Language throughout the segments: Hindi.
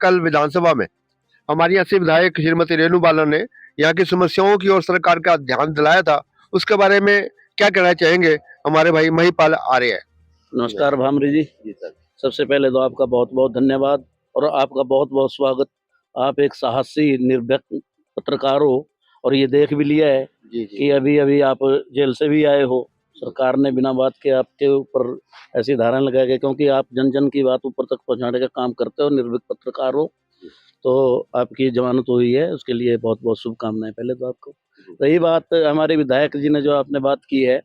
कल विधानसभा में हमारी यहाँ से विधायक श्रीमती रेणु बालन ने यहाँ की समस्याओं की ओर सरकार का ध्यान दिलाया था, उसके बारे में क्या कहना चाहेंगे हमारे भाई महिपाल आर्य है। नमस्कार भामरी जी। सर, सबसे पहले तो आपका बहुत बहुत धन्यवाद और आपका बहुत बहुत स्वागत। आप एक साहसी निर्भीक पत्रकार हो और ये देख भी लिया है कि अभी अभी आप जेल से भी आए हो। सरकार ने बिना बात के आपके ऊपर ऐसी धारणा लगाई गई, क्योंकि आप जन जन की बात ऊपर तक पहुंचाने का काम करते हो, निर्भीक पत्रकार हो, तो आपकी जमानत हुई है, उसके लिए बहुत बहुत शुभकामनाएं पहले तो आपको। रही बात हमारे विधायक जी ने जो आपने बात की है,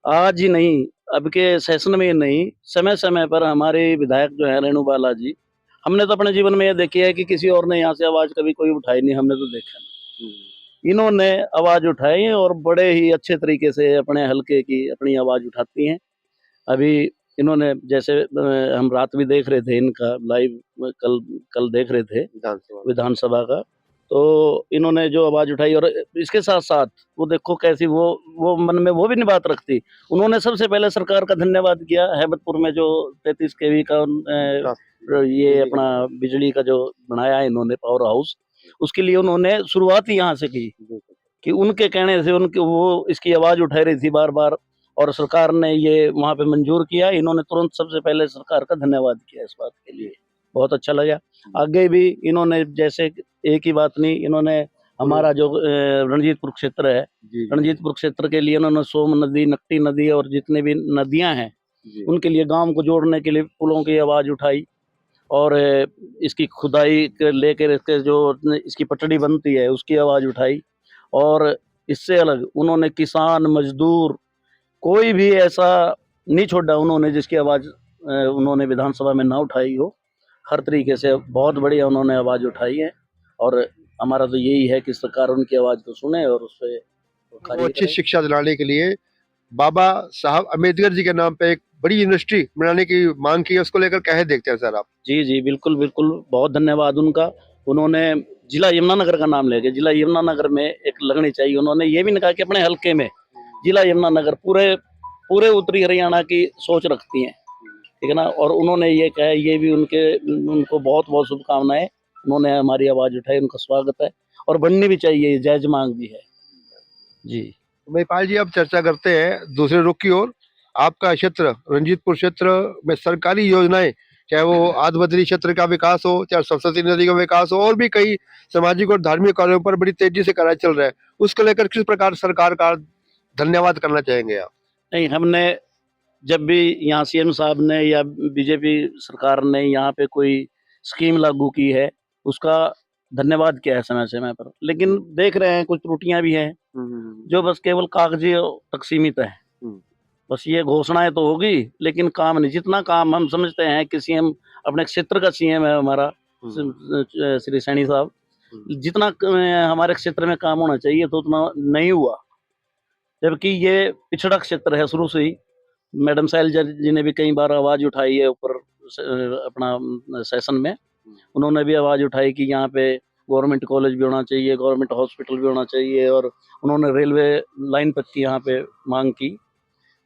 आज ही नहीं, अब के सेशन में नहीं, समय समय पर हमारे विधायक जो है रेणु बाला जी, हमने तो अपने जीवन में ये देखी है कि किसी और ने यहाँ से आवाज कभी कोई उठाई नहीं, हमने तो देखा नहीं। इन्होंने आवाज उठाई और बड़े ही अच्छे तरीके से अपने हलके की अपनी आवाज उठाती हैं। अभी इन्होंने जैसे हम रात भी देख रहे थे इनका लाइव, कल कल देख रहे थे विधानसभा का, तो इन्होंने जो आवाज उठाई और इसके साथ साथ वो देखो कैसी वो मन में वो भी नहीं बात रखती। उन्होंने सबसे पहले सरकार का धन्यवाद किया। हैबतपुर में जो 33 केवी का ये अपना बिजली का जो बनाया है इन्होंने पावर हाउस, उसके लिए उन्होंने शुरुआत ही यहाँ से की कि उनके कहने से उनके वो इसकी आवाज उठा रही थी बार बार, और सरकार ने ये वहाँ पे मंजूर किया। इन्होंने तुरंत सबसे पहले सरकार का धन्यवाद किया इस बात के लिए, बहुत अच्छा लगा। आगे भी इन्होंने जैसे एक ही बात नहीं, इन्होंने हमारा जो रणजीतपुर क्षेत्र है, रणजीतपुर क्षेत्र के लिए इन्होंने सोम नदी, नकटी नदी और जितने भी नदियां हैं उनके लिए गांव को जोड़ने के लिए पुलों की आवाज उठाई, और इसकी खुदाई लेकर इसके जो इसकी पटड़ी बनती है उसकी आवाज उठाई। और इससे अलग उन्होंने किसान, मजदूर, कोई भी ऐसा नहीं छोड़ा उन्होंने जिसकी आवाज उन्होंने विधानसभा में ना उठाई हो। हर तरीके से बहुत बढ़िया उन्होंने आवाज उठाई है, और हमारा तो यही है कि सरकार उनकी आवाज को सुने और उस पर अच्छी शिक्षा दिलाने के लिए बाबा साहब अम्बेडकर जी के नाम पे एक बड़ी यूनिवर्सिटी बनाने की मांग की है, उसको लेकर कहे देखते हैं सर आप। जी जी, बिल्कुल बिल्कुल, बहुत धन्यवाद उनका। उन्होंने जिला यमुनानगर का नाम लेके जिला यमुनानगर में एक लगनी चाहिए। उन्होंने ये भी नहीं कहा कि अपने हल्के में जिला यमुनानगर, पूरे पूरे उत्तरी हरियाणा की सोच रखती हैं, ठीक है ना। और उन्होंने ये कहा, ये भी उनको बहुत बहुत शुभकामनाएं। उन्होंने हमारी आवाज उठाई, उनका स्वागत है और बननी भी चाहिए, जायज मांग भी है जी। महिपाल जी, अब चर्चा करते हैं दूसरे रुख की ओर। आपका क्षेत्र रणजीतपुर क्षेत्र में सरकारी योजनाएं, चाहे वो आदबदरी क्षेत्र का विकास हो, चाहे सरस्वती नदी का विकास हो, और भी कई सामाजिक और धार्मिक कार्यों पर बड़ी तेजी से कार्य चल रहा है, उसको लेकर किस प्रकार सरकार का धन्यवाद करना चाहेंगे आप? नहीं, हमने जब भी यहाँ सीएम साहब ने या बीजेपी सरकार ने यहाँ पे कोई स्कीम लागू की है, उसका धन्यवाद किया है समय समय पर, लेकिन देख रहे हैं कुछ त्रुटियां भी हैं जो बस केवल कागजी तक सीमित है। बस ये घोषणाएं तो होगी लेकिन काम नहीं। जितना काम हम समझते हैं कि सीएम अपने क्षेत्र का सीएम है हमारा श्री सैनी साहब, जितना हमारे क्षेत्र में काम होना चाहिए तो उतना नहीं हुआ, जबकि ये पिछड़ा क्षेत्र है शुरू से ही। मैडम शैलजा जी ने भी कई बार आवाज उठाई है ऊपर अपना सेशन में, उन्होंने भी आवाज उठाई कि यहाँ पे गवर्नमेंट कॉलेज भी होना चाहिए, गवर्नमेंट हॉस्पिटल भी होना चाहिए, और उन्होंने रेलवे लाइन तक की यहाँ पे मांग की।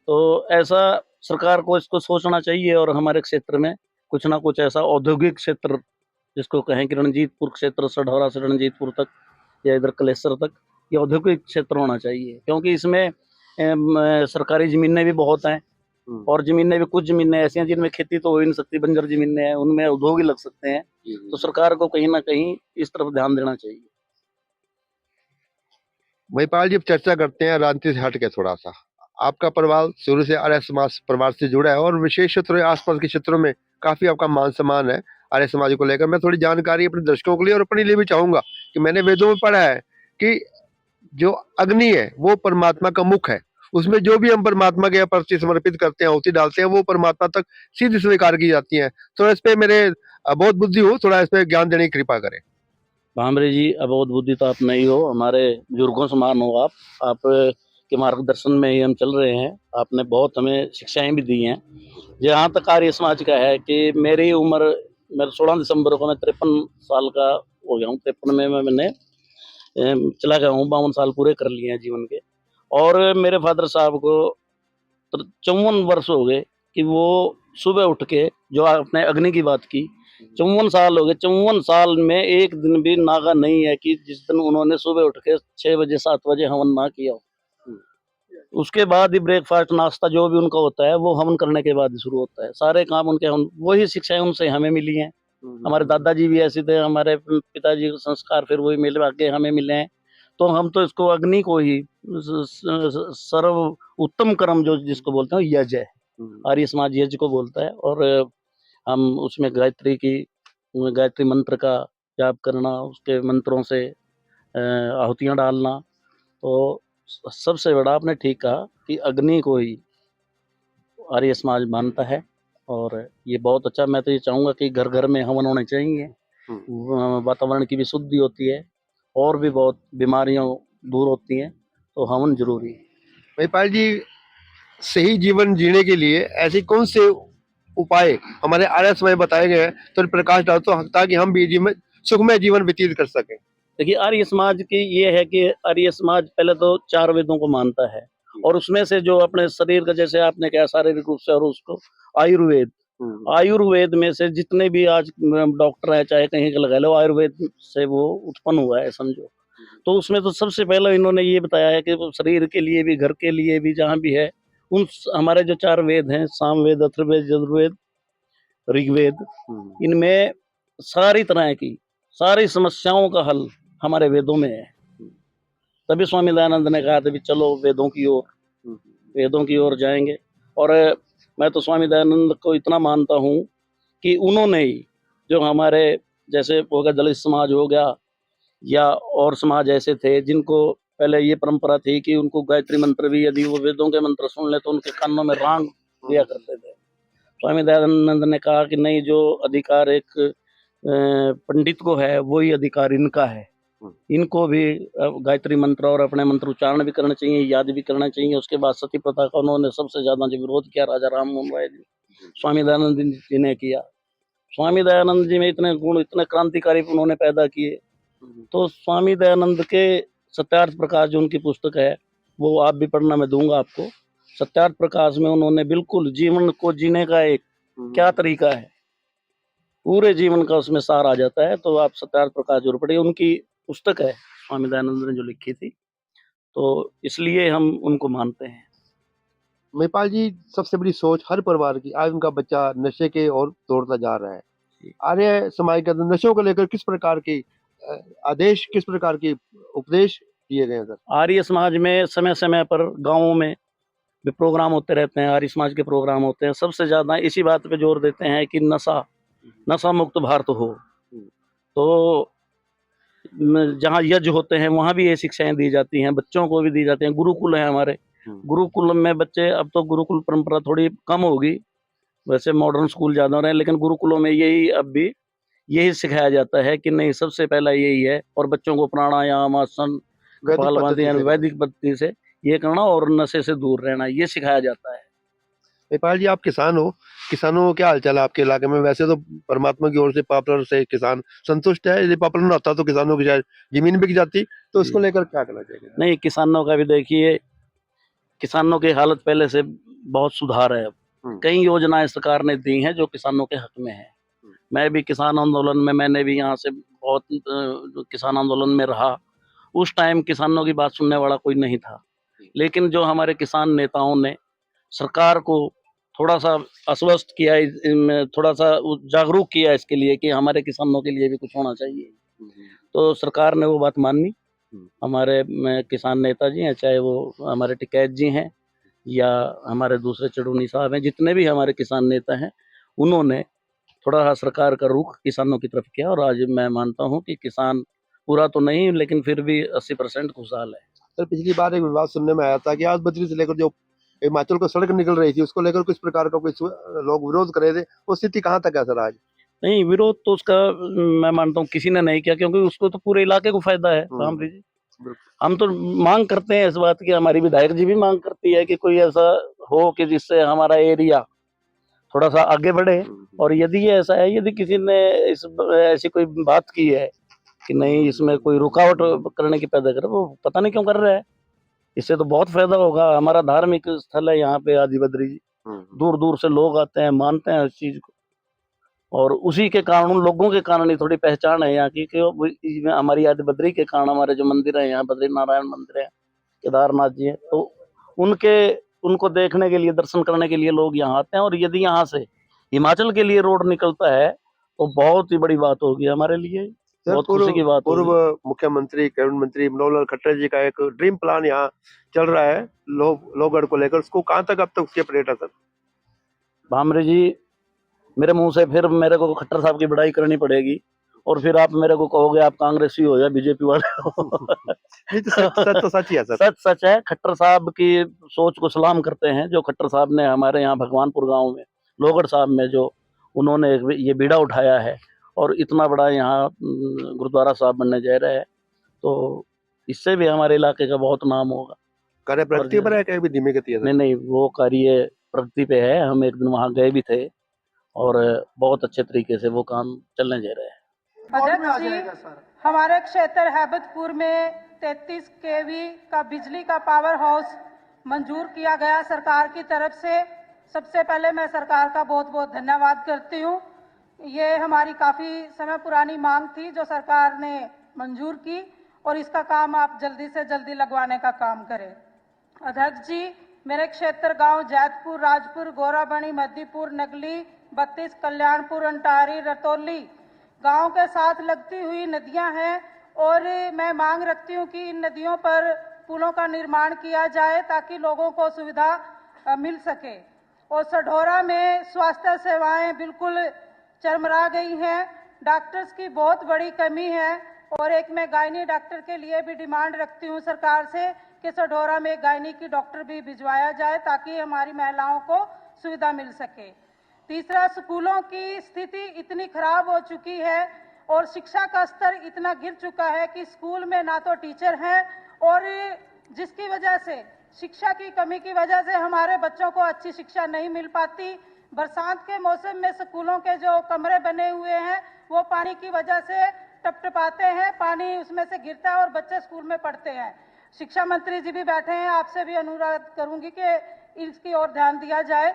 तो ऐसा सरकार को इसको सोचना चाहिए, और हमारे क्षेत्र में कुछ ना कुछ ऐसा औद्योगिक क्षेत्र जिसको कहें कि रणजीतपुर क्षेत्र, सढौरा से रणजीतपुर तक या इधर कलेसर तक, ये औद्योगिक क्षेत्र होना चाहिए, क्योंकि इसमें सरकारी जमीनें भी बहुत हैं, और जमीनें भी, कुछ जमीनें ऐसी हैं जिनमें खेती तो हो ही नहीं सकती, बंजर जमीनें हैं, उनमें उद्योग ही लग सकते हैं। तो सरकार को कहीं ना कहीं इस तरफ ध्यान देना चाहिए। महिपाल जी, अब चर्चा करते हैं राजनीति से हट के थोड़ा सा। आपका परिवार शुरू से आर्य समाज परिवार से जुड़ा है, और विशेष क्षेत्र आसपास के क्षेत्रों में काफी आपका मान सम्मान है आर्य समाज को लेकर। मैं थोड़ी जानकारी अपने दर्शकों के लिए और अपने लिए भी चाहूंगा कि मैंने वेदों में पढ़ा है कि जो अग्नि है वो परमात्मा का मुख है, उसमें जो भी हम परमात्मा के प्रति समर्पित करते हैं, आहुति डालते हैं, वो परमात्मा तक सीधे स्वीकार की जाती है। थोड़ा इस पे मेरे बहुत बुद्धि हो, थोड़ा इस पे ज्ञान देने की कृपा करें। भामरे जी, अबोध बुद्धि तो आप नहीं हो, हमारे बुजुर्गों समान हो आप के मार्गदर्शन में ही हम चल रहे हैं। आपने बहुत हमें शिक्षाएं भी दी हैं। जहाँ तक आर्य समाज का है कि मेरी उम्र, मेरे 16 दिसंबर को मैं 53 साल का हो गया हूँ। 53 में मैंने चला गया हूँ, 52 साल पूरे कर लिए हैं जीवन के। और मेरे फादर साहब को 54 वर्ष हो गए कि वो सुबह उठ के, जो आपने अग्नि की बात की, 54 साल हो गए, 54 साल में एक दिन भी नागा नहीं है कि जिस दिन उन्होंने सुबह उठ के 6 बजे 7 बजे हवन ना किया हो। उसके बाद ही ब्रेकफास्ट नाश्ता जो भी उनका होता है वो हवन करने के बाद ही शुरू होता है। सारे काम उनके हम वही शिक्षाएं उनसे हमें मिली हैं। हमारे दादाजी भी ऐसे थे, हमारे पिताजी के संस्कार फिर वही मिल के हमें मिले हैं। तो हम तो इसको अग्नि को ही सर्व उत्तम कर्म जो जिसको बोलते हैं यज्ञ है, आर्य समाज यज्ञ को बोलता है। और हम उसमें गायत्री मंत्र का जाप करना, उसके मंत्रों से आहुतियाँ डालना। तो सबसे बड़ा आपने ठीक कहा कि अग्नि को ही आर्य समाज मानता है और ये बहुत अच्छा। मैं तो ये चाहूँगा कि घर घर में हवन होने चाहिए, वातावरण की भी शुद्धि होती है और भी बहुत बीमारियां दूर होती हैं, तो हवन जरूरी है। महिपाल जी, सही जीवन जीने के लिए ऐसे कौन से उपाय हमारे आर्य समाज में बताए गए हैं तो प्रकाश डालो तो ताकि हम भी जीवन सुखमय जीवन व्यतीत कर सकें। देखिए, आर्य समाज की ये है कि आर्य समाज पहले तो 4 वेदों को मानता है और उसमें से जो अपने शरीर का, जैसे आपने कहा शारीरिक रूप से, और उसको आयुर्वेद, आयुर्वेद में से जितने भी आज डॉक्टर है चाहे कहीं का लगा लो, आयुर्वेद से वो उत्पन्न हुआ है समझो। तो उसमें तो सबसे पहले इन्होंने ये बताया है कि वो शरीर के लिए भी, घर के लिए भी, जहाँ भी है उन हमारे जो 4 वेद हैं, सामवेद, अथर्ववेद, यजुर्वेद, ऋग्वेद, इनमें सारी तरह की सारी समस्याओं का हल हमारे वेदों में है। तभी स्वामी दयानंद ने कहा था भी चलो वेदों की ओर जाएंगे। और मैं तो स्वामी दयानंद को इतना मानता हूँ कि उन्होंने ही जो हमारे जैसे हो गया दलित समाज हो गया या और समाज ऐसे थे जिनको पहले ये परंपरा थी कि उनको गायत्री मंत्र भी यदि वो वेदों के मंत्र सुन ले तो उनके कानों में रांग दिया करते थे। स्वामी दयानंद ने कहा कि नहीं, जो अधिकार एक पंडित को है वही अधिकार इनका है, इनको भी गायत्री मंत्र और अपने मंत्र उच्चारण भी करना चाहिए, याद भी करना चाहिए। उसके बाद सती प्रथा का उन्होंने सबसे ज्यादा जो विरोध किया राजा राम मोहन राय जी, स्वामी दयानंद जी ने किया। स्वामी दयानंद जी में इतने गुण, इतने क्रांतिकारी उन्होंने पैदा किए। तो स्वामी दयानंद के सत्यार्थ प्रकाश जो उनकी पुस्तक है वो आप भी पढ़ना, मैं दूंगा आपको। सत्यार्थ प्रकाश में उन्होंने बिल्कुल जीवन को जीने का एक क्या तरीका है, पूरे जीवन का उसमें सार आ जाता है। तो आप सत्यार्थ प्रकाश जरूर पढ़िए, उनकी पुस्तक है स्वामी दयानंद ने जो लिखी थी, तो इसलिए हम उनको मानते हैं। महिपाल जी, सबसे बड़ी सोच हर परिवार की, आज उनका बच्चा नशे के ओर दौड़ता जा रहा है। आर्य समाज के अंदर नशों को लेकर किस प्रकार की आदेश, किस प्रकार की उपदेश दिए गए हैं सर? आर्य समाज में समय समय पर गाँवों में भी प्रोग्राम होते रहते हैं, आर्य समाज के प्रोग्राम होते हैं। सबसे ज्यादा इसी बात पे जोर देते हैं कि नशा मुक्त भारत हो। तो जहाँ यज्ञ होते हैं वहाँ भी ये शिक्षाएं दी जाती हैं, बच्चों को भी दी जाती हैं। गुरुकुल है हमारे, गुरुकुल में बच्चे, अब तो गुरुकुल परंपरा थोड़ी कम होगी, वैसे मॉडर्न स्कूल ज्यादा हो रहे हैं, लेकिन गुरुकुलों में यही अब भी यही सिखाया जाता है कि नहीं, सबसे पहला यही है। और बच्चों को प्राणायाम, आसन, कपालभाति यानी वैदिक पद्धति से ये करना और नशे से दूर रहना, ये सिखाया जाता है। नेपाल जी, आप किसान हो, किसानों क्या हालचाल है आपके इलाके में? वैसे तो परमात्मा की ओर से पॉपुलर से किसान संतुष्ट है, यदि पॉपुलर ना होता तो किसानों की शायद जमीन बिक जाती, तो उसको लेकर क्या करना चाहिए? नहीं, किसानों का भी देखिए, किसानों की हालत पहले से बहुत सुधार है। अब कई योजनाएं सरकार ने दी हैं जो किसानों के हक में है। मैं भी किसान आंदोलन में, मैंने भी यहाँ से बहुत किसान आंदोलन में रहा। उस टाइम किसानों की बात सुनने वाला कोई नहीं था, लेकिन जो हमारे किसान नेताओं ने सरकार को थोड़ा सा आश्वस्त किया, थोड़ा सा जागरूक किया इसके लिए कि हमारे किसानों के लिए भी कुछ होना चाहिए, तो सरकार ने वो बात मानी। हमारे किसान नेता जी हैं, चाहे वो हमारे टिकैत जी हैं या हमारे दूसरे चढ़ूनी साहब हैं, जितने भी हमारे किसान नेता हैं, उन्होंने थोड़ा सा सरकार का रुख किसानों की तरफ किया। और आज मैं मानता हूँ कि किसान पूरा तो नहीं, लेकिन फिर भी 80% खुशहाल है। सर, पिछली बार एक विवाद सुनने में आया था कि आज बद्री से लेकर जो हिमाचल को सड़क निकल रही थी, उसको लेकर किस प्रकार का कुछ लोग विरोध कर रहे थे, वो स्थिति कहाँ तक है सर आज? नहीं, विरोध तो उसका मैं मानता हूँ किसी ने नहीं किया, क्योंकि उसको तो पूरे इलाके को फायदा है। रामप्रीत जी, हम तो मांग करते हैं इस बात की, हमारी विधायक जी भी मांग करती है कि कोई ऐसा हो कि जिससे हमारा एरिया थोड़ा सा आगे बढ़े। और यदि ऐसा है, यदि किसी ने ऐसी कोई बात की है कि नहीं, इसमें कोई रुकावट करने की पैदा करे, वो पता नहीं क्यों कर रहा है। इससे तो बहुत फायदा होगा। हमारा धार्मिक स्थल है यहाँ पे आदि बद्री जी, दूर दूर से लोग आते हैं, मानते हैं इस चीज को, और उसी के कारण, उन लोगों के कारण ही थोड़ी पहचान है यहाँ की, कि इसमें हमारी आदि बद्री के कारण हमारे जो मंदिर है यहाँ, बद्री नारायण मंदिर है, केदारनाथ जी है, तो उनको देखने के लिए, दर्शन करने के लिए लोग यहाँ आते हैं। और यदि यहाँ से हिमाचल के लिए रोड निकलता है तो बहुत ही बड़ी बात होगी हमारे लिए, बहुत खुशी की बात पूर्व होगी। मुख्यमंत्री कैबिनेट मंत्री मनोहर खट्टर जी का एक ड्रीम प्लान यहाँ चल रहा है लोहगढ़ को लेकर, उसको कहाँ तक अब तक उसकी अपडेट है सर? भामरे जी, मेरे मुंह से फिर मेरे को खट्टर साहब की बड़ाई करनी पड़ेगी, और फिर आप मेरे को कहोगे आप कांग्रेसी हो या बीजेपी वाले हो। नहीं तो सच तो सच ही है सर। सच सच है। खट्टर साहब की सोच को सलाम करते हैं, जो खट्टर साहब ने हमारे यहाँ भगवानपुर गांव में, लोहगढ़ साहब में, जो उन्होंने ये बीड़ा उठाया है, और इतना बड़ा यहाँ गुरुद्वारा साहब बनने जा रहा है, तो इससे भी हमारे इलाके का बहुत नाम होगा। कार्य प्रगति पर है क्या भी धीमी गति है सर? नहीं, वो कार्य प्रगति पे है। हम एक दिन वहाँ गए भी थे, और बहुत अच्छे तरीके से वो काम चलने जा रहा है। अध्यक्ष जी, हमारे क्षेत्र हैबतपुर में 33 केवी का बिजली का पावर हाउस मंजूर किया गया सरकार की तरफ से। सबसे पहले मैं सरकार का बहुत बहुत धन्यवाद करती हूँ। ये हमारी काफ़ी समय पुरानी मांग थी जो सरकार ने मंजूर की, और इसका काम आप जल्दी से जल्दी लगवाने का काम करें। अध्यक्ष जी, मेरे क्षेत्र गांव जैतपुर, राजपुर, गोराबणी, मध्यपुर, नगली, 32, कल्याणपुर, अंटारी, रतौली गांव के साथ लगती हुई नदियां हैं, और मैं मांग रखती हूं कि इन नदियों पर पुलों का निर्माण किया जाए ताकि लोगों को सुविधा मिल सके। और सढौरा में स्वास्थ्य सेवाएं बिल्कुल चरमरा गई हैं, डॉक्टर्स की बहुत बड़ी कमी है, और एक मैं गायनी डॉक्टर के लिए भी डिमांड रखती हूं सरकार से कि सढौरा में गायनी की डॉक्टर भी भिजवाया जाए ताकि हमारी महिलाओं को सुविधा मिल सके। तीसरा, स्कूलों की स्थिति इतनी खराब हो चुकी है और शिक्षा का स्तर इतना गिर चुका है कि स्कूल में ना तो टीचर हैं, और जिसकी वजह से, शिक्षा की कमी की वजह से हमारे बच्चों को अच्छी शिक्षा नहीं मिल पाती। बरसात के मौसम में स्कूलों के जो कमरे बने हुए हैं वो पानी की वजह से टपटपाते हैं, पानी उसमें से गिरता है और बच्चे स्कूल में पढ़ते हैं। शिक्षा मंत्री जी भी बैठे हैं, आपसे भी अनुरोध करूंगी कि इसकी ओर ध्यान दिया जाए।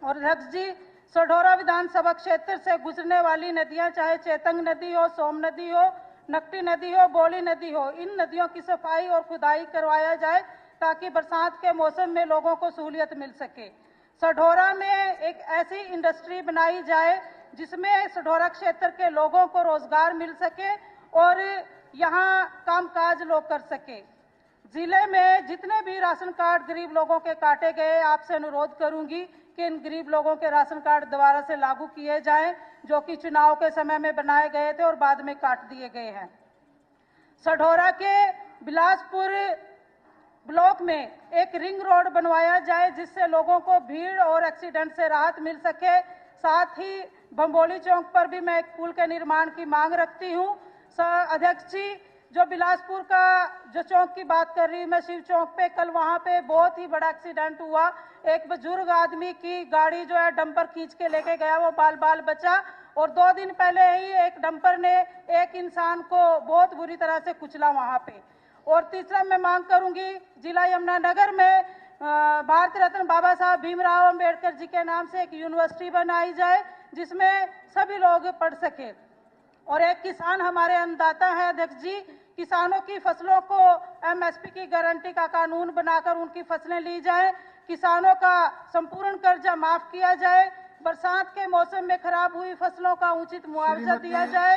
और अध्यक्ष जी, सढौरा विधानसभा क्षेत्र से गुजरने वाली नदियां, चाहे चेतंग नदी हो, सोम नदी हो, नकटी नदी हो, बोली नदी हो, इन नदियों की सफाई और खुदाई करवाया जाए ताकि बरसात के मौसम में लोगों को सहूलियत मिल सके। सढौरा में एक ऐसी इंडस्ट्री बनाई जाए जिसमें सढौरा क्षेत्र के लोगों को रोजगार मिल सके और यहाँ कामकाज लोग कर सके। जिले में जितने भी राशन कार्ड गरीब लोगों के काटे गए, आपसे अनुरोध करूंगी कि इन गरीब लोगों के राशन कार्ड दोबारा से लागू किए जाएं, जो कि चुनाव के समय में बनाए गए थे और बाद में काट दिए गए हैं। सढौरा के बिलासपुर ब्लॉक में एक रिंग रोड बनवाया जाए जिससे लोगों को भीड़ और एक्सीडेंट से राहत मिल सके। साथ ही बम्बोली चौक पर भी मैं एक पुल के निर्माण की मांग रखती हूँ। अध्यक्ष जी, जो बिलासपुर का जो चौक की बात कर रही हूँ मैं, शिव चौक पे कल वहाँ पे बहुत ही बड़ा एक्सीडेंट हुआ। एक बुजुर्ग आदमी की गाड़ी जो है डंपर खींच के लेके गया, वो बाल बाल बचा, और 2 दिन पहले ही एक डंपर ने एक इंसान को बहुत बुरी तरह से कुचला वहाँ पे। और तीसरा, मैं मांग करूंगी जिला यमुनानगर में भारत रत्न बाबा साहब भीमराव अंबेडकर जी के नाम से एक यूनिवर्सिटी बनाई जाए जिसमें सभी लोग पढ़ सके। और एक किसान हमारे अन्नदाता है अध्यक्ष जी, किसानों की फसलों को एमएसपी की गारंटी का कानून बनाकर उनकी फसलें ली जाए, किसानों का संपूर्ण कर्जा माफ किया जाए, बरसात के मौसम में खराब हुई फसलों का उचित मुआवजा दिया जाए।